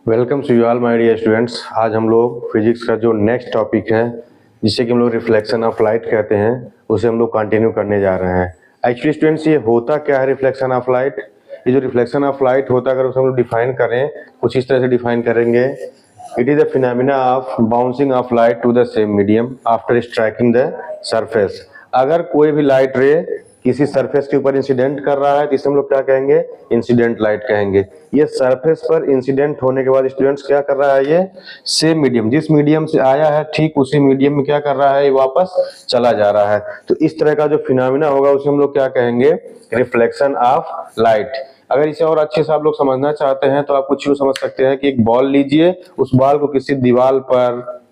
Welcome to you all my dear students. आज हम लोग फिजिक्स का जो नेक्स्ट टॉपिक है जिसे कि हम लोग रिफ्लेक्शन ऑफ लाइट कहते हैं उसे हम लोग कंटिन्यू करने जा रहे हैं। एक्चुअली स्टूडेंट्स ये होता क्या है रिफ्लेक्शन ऑफ लाइट? ये जो रिफ्लेक्शन ऑफ लाइट होता है अगर उसे हम लोग डिफाइन करें कुछ इस तरह से डिफाइन करेंगे। It is the phenomena of bouncing of light to the same medium after striking the surface. अगर कोई भी लाइट रे किसी सरफेस के ऊपर इंसिडेंट कर रहा है तो इसे हम लोग क्या कहेंगे? इंसिडेंट लाइट कहेंगे। ये सरफेस पर इंसिडेंट होने के बाद स्टूडेंट्स क्या कर रहा है? ये सेम मीडियम, जिस मीडियम से आया है ठीक उसी मीडियम में क्या कर रहा है? ये वापस चला जा रहा है। तो इस तरह का जो फिनोमेना होगा उसे हम लोग क्या कहेंगे? Reflection of light. अगर इसे और अच्छे से आप लोग समझना चाहते हैं तो आप कुछ यूं समझ सकते हैं कि एक बॉल लीजिए, उस बॉल को किसी दीवार पर,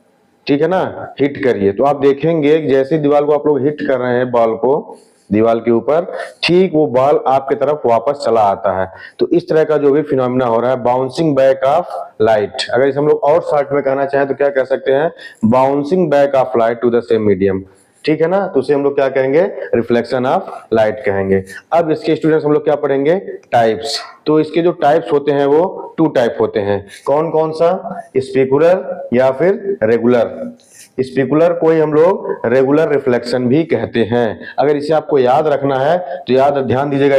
ठीक है ना, हिट करिए तो आप देखेंगे जैसे दीवार को आप लोग हिट कर रहे हैं बॉल को दीवार के ऊपर, ठीक वो बॉल आपके तरफ वापस चला आता है। तो इस तरह का जो भी फिनोमेना हो रहा है बाउंसिंग बैक ऑफ लाइट, अगर इसे हम लोग और शॉर्ट में कहना चाहें तो क्या कह सकते हैं? Bouncing back of light to the same medium, ठीक है ना। तो उसे हम लोग क्या कहेंगे? रिफ्लेक्शन ऑफ लाइट कहेंगे। अब इसके स्टूडेंट्स हम लोग क्या पढ़ेंगे? टाइप्स। तो इसके जो टाइप्स होते हैं वो टू टाइप होते हैं। कौन कौन सा? स्पेकुलर या फिर रेगुलर। स्पेकुलर को ही हम लोग रेगुलर रिफ्लेक्शन भी कहते हैं। अगर इसे आपको याद रखना है तो याद ध्यान दीजिएगा,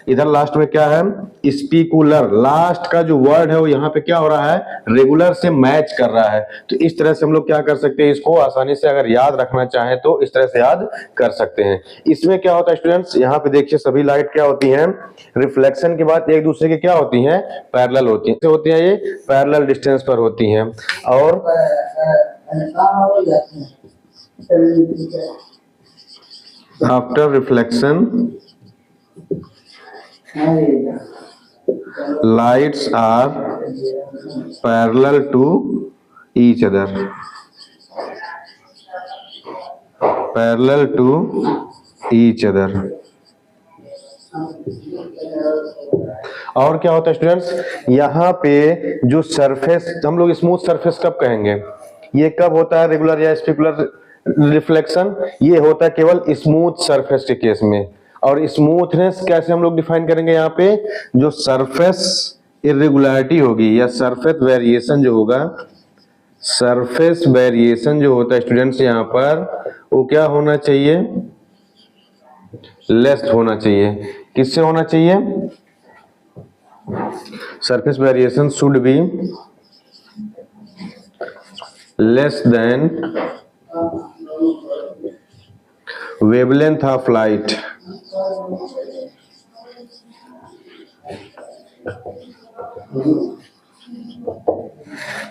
इधर लास्ट में क्या है? स्पेकुलर। लास्ट का जो वर्ड है वो यहाँ पे क्या हो रहा है? रेगुलर से मैच कर रहा है। तो इस तरह से हम लोग क्या कर सकते हैं? इसको आसानी से अगर याद रखना चाहें तो इस तरह से याद कर सकते हैं। इसमें क्या होता है स्टूडेंट्स? यहाँ पे देखिए सभी लाइट क्या होती हैं? रिफ्लेक्शन के बाद एक दूसरे के क्या होती हैं? पैरेलल होती हैं। होती है ये पैरेलल डिस्टेंस पर होती हैं। और after reflection lights are parallel to each other, parallel to each other. और क्या होता है स्टूडेंट्स? यहाँ पे जो सरफेस, हम लोग स्मूथ सरफेस कब कहेंगे? ये कब होता है रेगुलर या स्पेकुलर रिफ्लेक्शन? ये होता है केवल स्मूथ सरफेस के केस में। और स्मूथनेस कैसे हम लोग डिफाइन करेंगे? यहाँ पे जो सरफेस इरेगुलरिटी होगी या सरफेस वेरिएशन जो होगा, सरफेस वेरिएशन जो होता है स्टूडेंट्स यहाँ पर वो क्या होना चाहिए? लेस होना चाहिए। किससे होना चाहिए? Surface variation should be less than wavelength of light।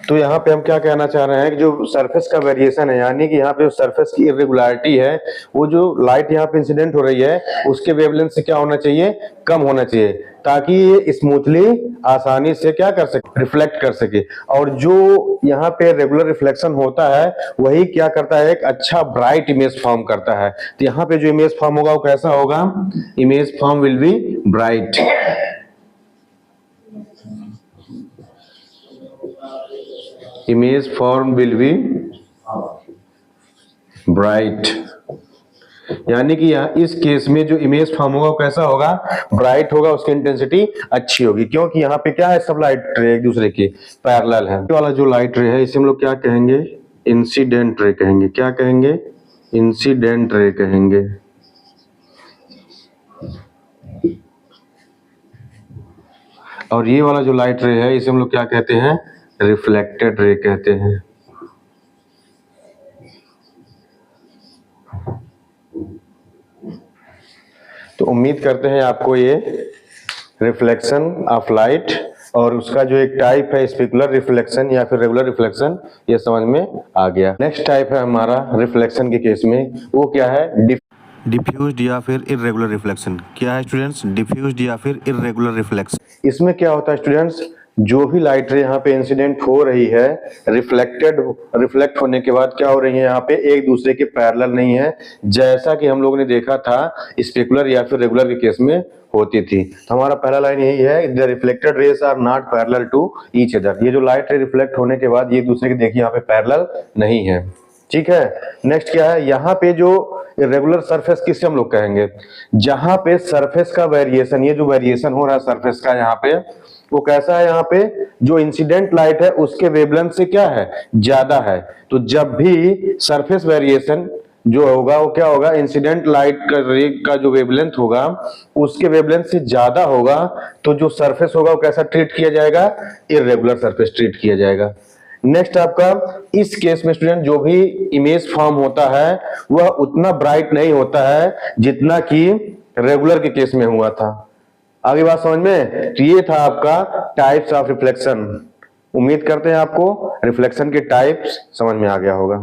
तो यहाँ पे हम क्या कहना चाह रहे हैं कि जो सरफेस का वेरिएशन है, यानी कि यहाँ पे जो सरफेस की इरेगुलरिटी है, वो जो लाइट यहाँ पे इंसिडेंट हो रही है उसके वेवलेंथ से क्या होना चाहिए? कम होना चाहिए, ताकि ये स्मूथली आसानी से क्या कर सके? रिफ्लेक्ट कर सके। और जो यहाँ पे रेगुलर रिफ्लेक्शन होता है वही क्या करता है? एक अच्छा ब्राइट इमेज फॉर्म करता है। तो यहाँ पे जो इमेज फॉर्म होगा वो कैसा होगा? Image form will be bright. Image form will be bright, यानी कि यहाँ इस केस में जो इमेज फॉर्म होगा वो कैसा होगा? ब्राइट होगा, उसकी इंटेंसिटी अच्छी होगी, क्योंकि यहाँ पे क्या है? सब लाइट रे एक दूसरे के पैरेलल है। वाला जो लाइट रे है इसे हम लोग क्या कहेंगे? इंसिडेंट रे कहेंगे। क्या कहेंगे? इंसिडेंट रे कहेंगे। और ये वाला जो लाइट रे है इसे हम लोग क्या कहते हैं? रिफ्लेक्टेड रे कहते हैं। तो उम्मीद करते हैं आपको ये रिफ्लेक्शन ऑफ लाइट और उसका जो एक टाइप है स्पेकुलर रिफ्लेक्शन या फिर रेगुलर रिफ्लेक्शन, ये समझ में आ गया। नेक्स्ट टाइप है हमारा रिफ्लेक्शन के केस में, वो क्या है? डिफ्यूज्ड या फिर इर्रेगुलर रिफ्लेक्शन। क्या है स्टूडेंट्स? डिफ्यूज्ड या फिर इर्रेगुलर रिफ्लेक्शन। इसमें क्या होता है स्टूडेंट्स? जो भी लाइट रे यहाँ पे इंसिडेंट हो रही है, रिफ्लेक्ट होने के बाद क्या हो रही है? यहाँ पे एक दूसरे के पैरेलल नहीं है, जैसा कि हम लोगों ने देखा था स्पेकुलर या फिर रेगुलर के केस में होती थी। तो हमारा पहला लाइन यही है, the reflected rays are not parallel to each other. ये जो लाइट रे रिफ्लेक्ट होने के बाद ये एक दूसरे के देखिए यहाँ पे पैरेलल नहीं है, ठीक है। नेक्स्ट क्या है? यहाँ पे जो इरेगुलर सरफेस किसे हम लोग कहेंगे? जहां पे सरफेस का वेरिएशन, ये जो वेरिएशन हो रहा है सरफेस का यहाँ पे, वो कैसा है, यहाँ पे जो इंसिडेंट लाइट है उसके वेवलेंथ से क्या है, ज्यादा है। तो जब भी सरफेस वेरिएशन जो होगा वो क्या होगा, इंसिडेंट लाइट का रे का जो वेवलेंथ होगा उसके वेवलेंथ से ज्यादा होगा, तो जो सरफेस होगा वो कैसा ट्रीट किया जाएगा, इर्रेगुलर सरफेस ट्रीट किया जाएगा। नेक्स्ट आपका इस केस में स्टूडेंट जो भी इमेज फॉर्म होता है वह उतना ब्राइट नहीं होता है जितना कि रेगुलर के केस में हुआ था। आगे बात समझ में, तो ये था आपका टाइप्स ऑफ रिफ्लेक्शन। उम्मीद करते हैं आपको रिफ्लेक्शन के टाइप्स समझ में आ गया होगा।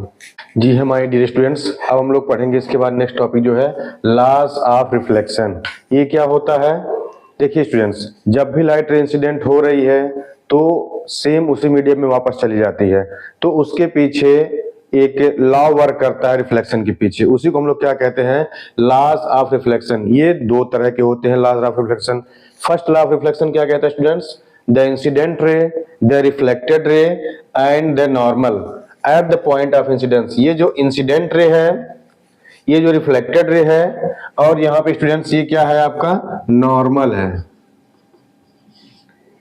जी हमारे डियर स्टूडेंट्स, अब हम लोग पढ़ेंगे इसके बाद नेक्स्ट टॉपिक जो है लॉस ऑफ रिफ्लेक्शन। ये क्या होता है, देखिए स्टूडेंट्स, जब भी लाइट इंसिडेंट हो रही है तो सेम उसी मीडियम में वापस चली जाती है, तो उसके पीछे एक लॉ वर्क करता है रिफ्लेक्शन के पीछे, उसी को हम लोग क्या कहते हैं, लॉस ऑफ रिफ्लेक्शन। ये दो तरह के होते हैं loss of reflection. First law of reflection क्या कहता है students, the incident ray, the reflected ray and the normal at the point of incidence. ये जो इंसिडेंट रे है, ये जो रिफ्लेक्टेड रे है, और यहाँ पे स्टूडेंट्स ये क्या है आपका, नॉर्मल है।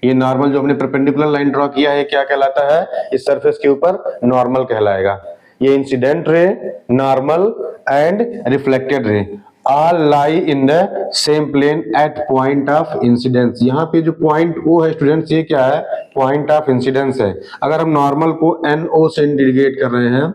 ये नॉर्मल जो हमने परपेंडिकुलर लाइन ड्रॉ किया है क्या कहलाता है, इस सरफेस के ऊपर नॉर्मल कहलाएगा। ये incident ray, normal and reflected ray all lie in the same plane at point of incidence. यहाँ पे जो पॉइंट ओ है स्टूडेंट्स, ये क्या है, पॉइंट ऑफ इंसिडेंस है। अगर हम नॉर्मल को NO से इंडिकेट कर रहे हैं,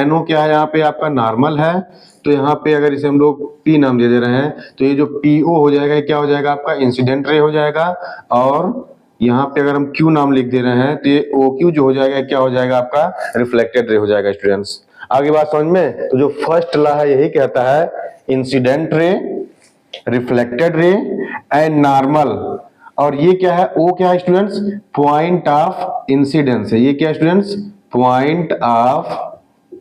NO क्या है यहाँ पे आपका नॉर्मल है, तो यहाँ पे अगर इसे हम लोग P नाम दे रहे हैं तो ये जो PO हो जाएगा ये क्या हो जाएगा आपका इंसिडेंट रे हो जाएगा, और यहाँ पे अगर हम Q नाम लिख दे रहे हैं तो ये OQ जो हो जाएगा क्या हो जाएगा आपका रिफ्लेक्टेड रे हो जाएगा स्टूडेंट्स। आगे बात समझ में, तो जो फर्स्ट लॉ है यही कहता है incident ray, reflected ray and normal, और ये क्या है, O क्या है स्टूडेंट्स, पॉइंट ऑफ इंसिडेंस है। ये क्या है स्टूडेंट्स, पॉइंट ऑफ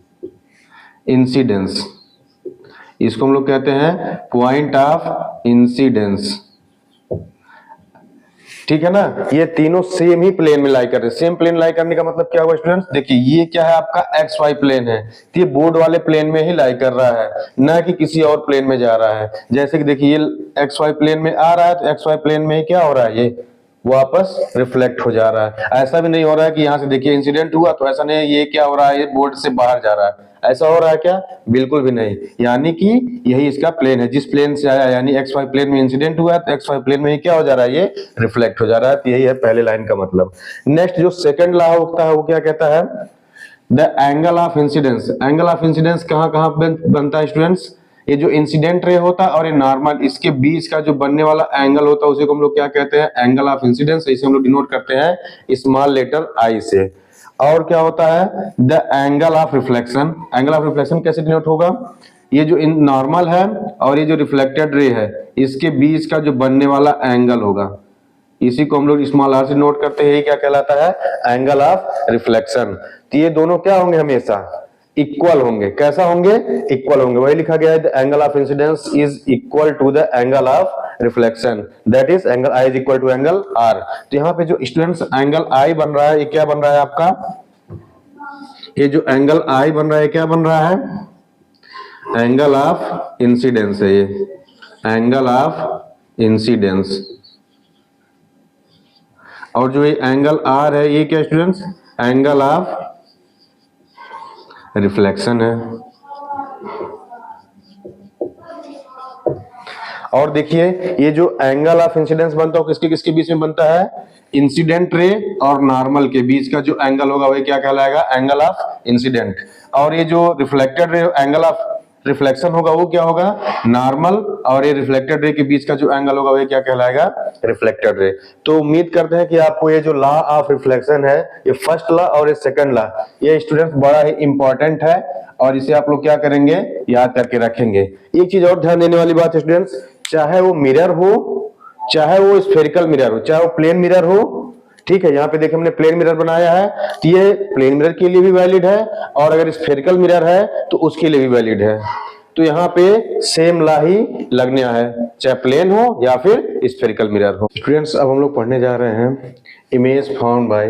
इंसिडेंस, इसको हम लोग कहते हैं पॉइंट ऑफ इंसिडेंस, ठीक है ना। ये तीनों सेम ही प्लेन में लाई कर रहे हैं। सेम प्लेन लाई करने का मतलब क्या हुआ स्टूडेंट्स, देखिए ये क्या है आपका XY प्लेन है, तो ये बोर्ड वाले प्लेन में ही लाई कर रहा है, ना कि किसी और प्लेन में जा रहा है। जैसे कि देखिए ये XY प्लेन में आ रहा है तो XY प्लेन में ही क्या हो रहा है, ये वापस रिफ्लेक्ट हो जा रहा है। ऐसा भी नहीं हो रहा है कि यहाँ से देखिए इंसिडेंट हुआ तो ऐसा नहीं है ये क्या हो रहा है, ये बोर्ड से बाहर जा रहा है, ऐसा हो रहा है क्या, बिल्कुल भी नहीं। यानी कि यही इसका प्लेन है, जिस प्लेन से आया, यानी XY प्लेन में इंसिडेंट हुआ है तो XY प्लेन में ही क्या हो जा रहा है, ये रिफ्लेक्ट हो जा रहा है। तो यही है पहले लाइन का मतलब। नेक्स्ट जो सेकंड लॉ होता है वो क्या कहता है, the angle of incidence. Angle of incidence कहाँ कहाँ बनता है स्टूडेंट्स, ये जो इंसिडेंट रे होता है और ये नॉर्मल, इसके बीच का जो बनने वाला एंगल होता है उसे को हम लोग क्या कहते हैं, एंगल ऑफ इंसिडेंस। इसे हम लोग डिनोट करते हैं स्मॉल लेटर I से। और क्या होता है, the angle of reflection. Angle of reflection कैसे डिनोट होगा, ये जो नॉर्मल है और ये जो रिफ्लेक्टेड रे है इसके बीच का जो बनने वाला एंगल होगा, इसी को हम लोग स्मॉल r से नोट करते हैं, ये क्या कहलाता है, एंगल ऑफ रिफ्लेक्शन। तो ये दोनों क्या होंगे, हमेशा इक्वल होंगे। कैसा होंगे, इक्वल होंगे। वही लिखा गया है the angle of incidence is equal to the angle of reflection, that is angle I is equal to angle R। तो यहाँ पे जो स्टूडेंट्स एंगल I बन रहा है, ये क्या बन रहा है आपका, ये जो एंगल I बन रहा है क्या बन रहा है, एंगल ऑफ इंसिडेंस है, ये एंगल ऑफ इंसिडेंस। और जो ये एंगल R है ये क्या स्टूडेंट्स, एंगल ऑफ रिफ्लेक्शन है। और देखिए ये जो एंगल ऑफ इंसिडेंस बनता है किसके किसके बीच में बनता है, इंसिडेंट रे और नॉर्मल के बीच का जो एंगल होगा वही क्या कहलाएगा, एंगल ऑफ इंसिडेंट। और ये जो reflected ray angle of reflection होगा वो क्या होगा, नॉर्मल, और ये रिफ्लेक्टेड रे के बीच का जो एंगल होगा वो क्या कहलाएगा, रिफ्लेक्टेड रे। तो उम्मीद करते हैं कि आपको ये जो लॉ ऑफ रिफ्लेक्शन है, ये फर्स्ट लॉ और ये सेकंड लॉ, ये स्टूडेंट्स बड़ा ही इंपॉर्टेंट है और इसे आप लोग क्या करेंगे, याद करके रखेंगे। एक चीज और ध्यान देने वाली बात है स्टूडेंट्स, चाहे वो मिरर हो, चाहे वो स्फेरिकल मिरर हो, चाहे वो प्लेन मिरर हो, ठीक है। यहाँ पे देखिए हमने प्लेन मिरर बनाया है, तो ये प्लेन मिरर के लिए भी वैलिड है, और अगर स्फेरिकल मिरर है तो उसके लिए भी वैलिड है। तो यहाँ पे सेम लॉ ही लगने है, चाहे प्लेन हो या फिर स्फेरिकल मिरर हो। स्टूडेंट्स अब हम लोग पढ़ने जा रहे हैं image found by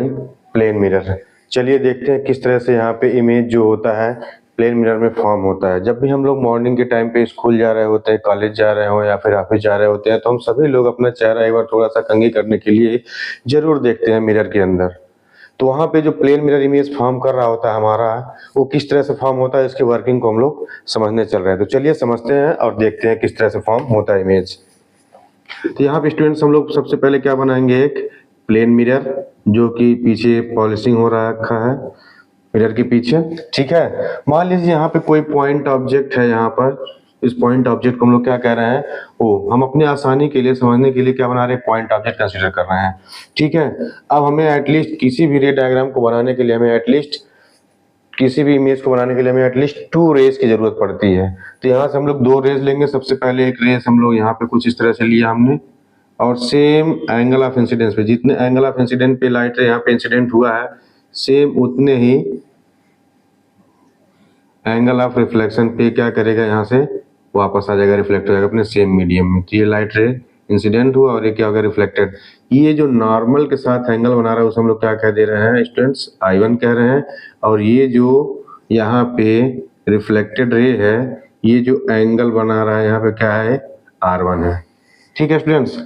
plane mirror. चलिए देखते हैं किस तरह से यहाँ पे इमेज जो होता है प्लेन मिरर में फॉर्म होता है। जब भी हम लोग मॉर्निंग के टाइम पे स्कूल जा रहे होते हैं, कॉलेज जा रहे हो या फिर ऑफिस जा रहे होते हैं, तो हम सभी लोग अपना चेहरा एक बार थोड़ा सा कंघी करने के लिए जरूर देखते हैं मिरर के अंदर। तो वहाँ पे जो प्लेन मिरर इमेज फॉर्म कर रहा होता है हमारा, वो किस तरह से फॉर्म होता है, इसकी वर्किंग को हम लोग समझने चल रहे हैं। तो चलिए समझते हैं और देखते हैं किस तरह से फॉर्म होता है इमेज। तो यहाँ पे स्टूडेंट्स हम लोग सबसे पहले क्या बनाएंगे, एक प्लेन मिरर जो कि पीछे पॉलिशिंग हो रखा है मिरर के पीछे, ठीक है। मान लीजिए यहाँ पे कोई पॉइंट ऑब्जेक्ट है, यहाँ पर इस पॉइंट ऑब्जेक्ट को हम लोग क्या कह रहे हैं, ओ हम अपने आसानी के लिए समझने के लिए क्या बना रहे हैं, पॉइंट ऑब्जेक्ट कंसीडर कर रहे हैं, ठीक है। अब हमें एटलीस्ट किसी भी रे डायग्राम को बनाने के लिए हमें एटलीस्ट किसी भी इमेज को बनाने के लिए हमें एटलीस्ट 2 रेज की जरूरत पड़ती है। तो यहाँ से हम लोग 2 रेज लेंगे। सबसे पहले एक रेज हम लोग यहाँ पे कुछ इस तरह से लिया हमने, और सेम एंगल ऑफ इंसिडेंस पे, जितने एंगल ऑफ इंसिडेंट पे लाइट रे यहाँ पे इंसिडेंट हुआ है, सेम उतने ही एंगल ऑफ रिफ्लेक्शन पे क्या करेगा, यहाँ से वापस आ जाएगा, रिफ्लेक्ट हो जाएगा अपने सेम मीडियम में। तो ये लाइट रे इंसिडेंट हुआ और ये क्या होगा, रिफ्लेक्टेड। ये जो नॉर्मल के साथ एंगल बना रहा है उसे हम लोग क्या कह दे रहे हैं स्टूडेंट्स, I1 कह रहे हैं। और ये जो यहाँ पे रिफ्लेक्टेड रे है, ये जो एंगल बना रहा है यहाँ पे क्या है, R1 है, ठीक है स्टूडेंट्स।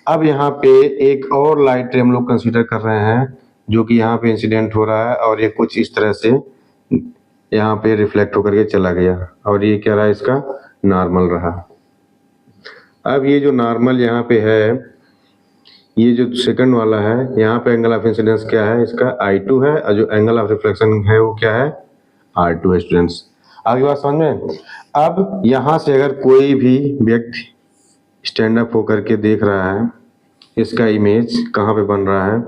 अब यहाँ पे एक और लाइट रे हम लोग कंसीडर कर रहे हैं जो कि यहाँ पे इंसिडेंट हो रहा है और ये कुछ इस तरह से यहाँ पे रिफ्लेक्ट होकर के चला गया, और ये क्या रहा, इसका नॉर्मल रहा। अब ये जो नॉर्मल यहाँ पे है, ये जो सेकंड वाला है, यहाँ पे एंगल ऑफ इंसिडेंस क्या है, इसका I2 है, और जो एंगल ऑफ रिफ्लेक्शन है वो क्या है, R2 है स्टूडेंट्स। आगे बात समझ में। अब यहाँ से अगर कोई भी व्यक्ति स्टैंड अप होकर के देख रहा है, इसका इमेज कहाँ पे बन रहा है,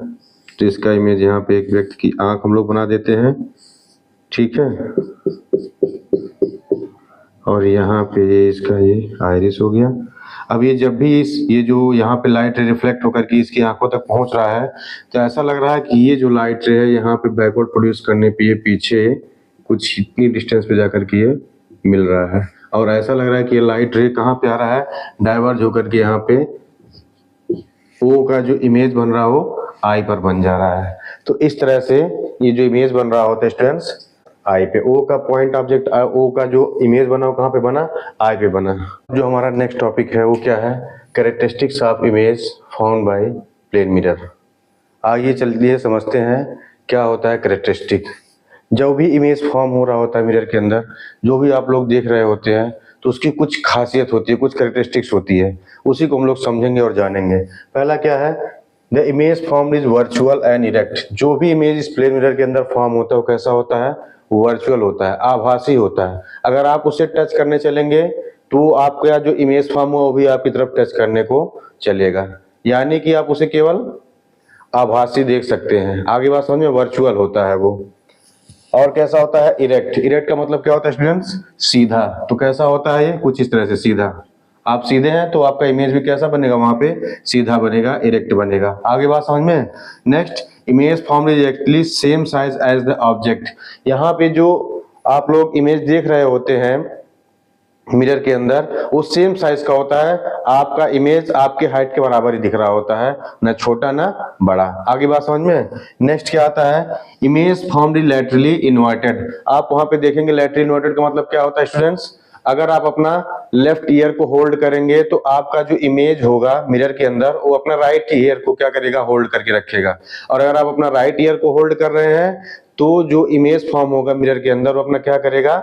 तो इसका इमेज यहाँ पे एक व्यक्ति की आंख हम लोग बना देते हैं, ठीक है। और यहाँ पे इसका ये आइरिस हो गया। अब ये जब भी ये जो यहाँ पे लाइट रे रिफ्लेक्ट होकर के इसकी आंखों तक पहुंच रहा है, तो ऐसा लग रहा है कि ये जो लाइट रे है यहाँ पे बैकवर्ड प्रोड्यूस करने पे ये पीछे कुछ इतनी डिस्टेंस पे जाकर के ये मिल रहा है, और ऐसा लग रहा है कि ये लाइट रे कहाँ पे आ रहा है, डाइवर्ज होकर के यहाँ पे O का जो इमेज बन रहा हो I पर बन जा रहा है। तो इस तरह से ये जो इमेज बन रहा होता है स्टूडेंट्स, I पे, O का पॉइंट ऑब्जेक्ट O का जो इमेज बना वो कहाँ पे बना, I पे बना। जो हमारा नेक्स्ट टॉपिक है वो क्या है, characteristics of image found by plane mirror. आइए चलिए समझते हैं क्या होता है कैरेक्टरिस्टिक। जब भी इमेज फॉर्म हो रहा होता है मिरर के अंदर, जो भी आप लोग देख रहे होते हैं, तो उसकी कुछ खासियत होती है, कुछ कैरेक्टरिस्टिक्स होती है, उसी को हम लोग समझेंगे और जानेंगे। पहला क्या है, the image form is virtual and erect. जो भी इमेज इस प्लेन मिरर के अंदर फॉर्म होता है वो कैसा होता है, वर्चुअल होता है, आभासी होता है। अगर आप उसे टच करने चलेंगे तो आपका जो इमेज फॉर्म हुआ वो भी आपकी तरफ टच करने को चलेगा, यानी कि आप उसे केवल आभासी देख सकते हैं। आगे बात समझ में, वर्चुअल होता है वो। और कैसा होता है, इरेक्ट। इरेक्ट का मतलब क्या होता है स्टूडेंट्स, सीधा। तो कैसा होता है ये, कुछ इस तरह से सीधा। आप सीधे हैं तो आपका इमेज भी कैसा बनेगा, वहां पे सीधा बनेगा, इरेक्ट बनेगा। आगे बात समझ में। Next, image form is actually same size as the object. यहाँ पे जो आप लोग इमेज देख रहे होते हैं मिरर के अंदर, वो सेम साइज का होता है। आपका इमेज आपके हाइट के बराबर ही दिख रहा होता है, ना छोटा ना बड़ा। आगे बात समझ में। नेक्स्ट क्या आता है, इमेज फॉर्म्ड लैटरली इन्वर्टेड। आप वहां पे देखेंगे लैटरली इन्वर्टेड का मतलब क्या होता है स्टूडेंट्स, अगर आप अपना लेफ्ट ईयर को होल्ड करेंगे तो आपका जो इमेज होगा मिरर के अंदर वो अपना राइट ईयर को क्या करेगा, होल्ड करके रखेगा। और अगर आप अपना राइट ईयर को होल्ड कर रहे हैं तो जो इमेज फॉर्म होगा मिरर के अंदर वो अपना क्या करेगा,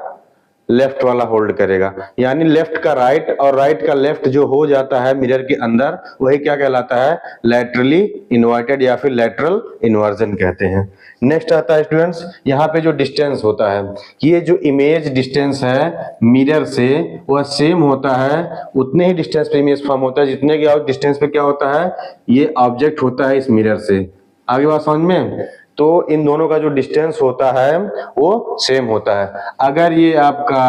लेफ्ट वाला होल्ड करेगा। यानी लेफ्ट का राइट और राइट का लेफ्ट जो हो जाता है मिरर के अंदर, वही क्या कहलाता है, लैटरली इन्वर्टेड या फिर लैटरल इन्वर्जन कहते हैं। नेक्स्ट आता है स्टूडेंट्स, यहाँ पे जो डिस्टेंस होता है, ये जो इमेज डिस्टेंस है मिरर से वह सेम होता है, उतने ही डिस्टेंस पे इमेज फॉर्म होता है जितने की डिस्टेंस पे क्या होता है, ये ऑब्जेक्ट होता है इस मिरर से। आगे बात समझ में। तो इन दोनों का जो डिस्टेंस होता है वो सेम होता है। अगर ये आपका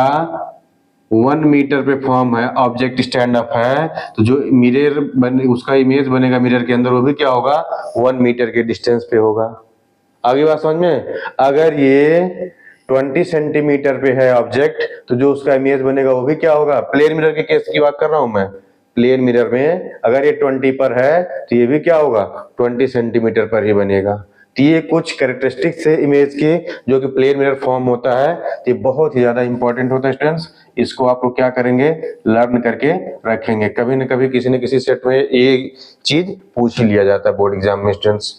1 मीटर पे फॉर्म है, ऑब्जेक्ट स्टैंड अप है, तो जो मिरर बने उसका इमेज बनेगा मिरर के अंदर वो भी क्या होगा, 1 मीटर के डिस्टेंस पे होगा। आगे बात समझ में। अगर ये 20 सेंटीमीटर पे है ऑब्जेक्ट, तो जो उसका इमेज बनेगा वो भी क्या होगा, प्लेन मिरर के केस की बात कर रहा हूं मैं, प्लेन मिरर में अगर ये 20 पर है तो ये भी क्या होगा, 20 सेंटीमीटर पर ही बनेगा। तो ये कुछ कैरेक्टरिस्टिक्स है इमेज के जो कि प्लेन मिरर फॉर्म होता है, ये बहुत ही ज्यादा इंपॉर्टेंट होता है स्टूडेंट्स। इसको आप लोग क्या करेंगे, लर्न करके रखेंगे, कभी न कभी किसी न किसी सेट में ये चीज पूछ ही लिया जाता है बोर्ड एग्जाम में स्टूडेंट्स।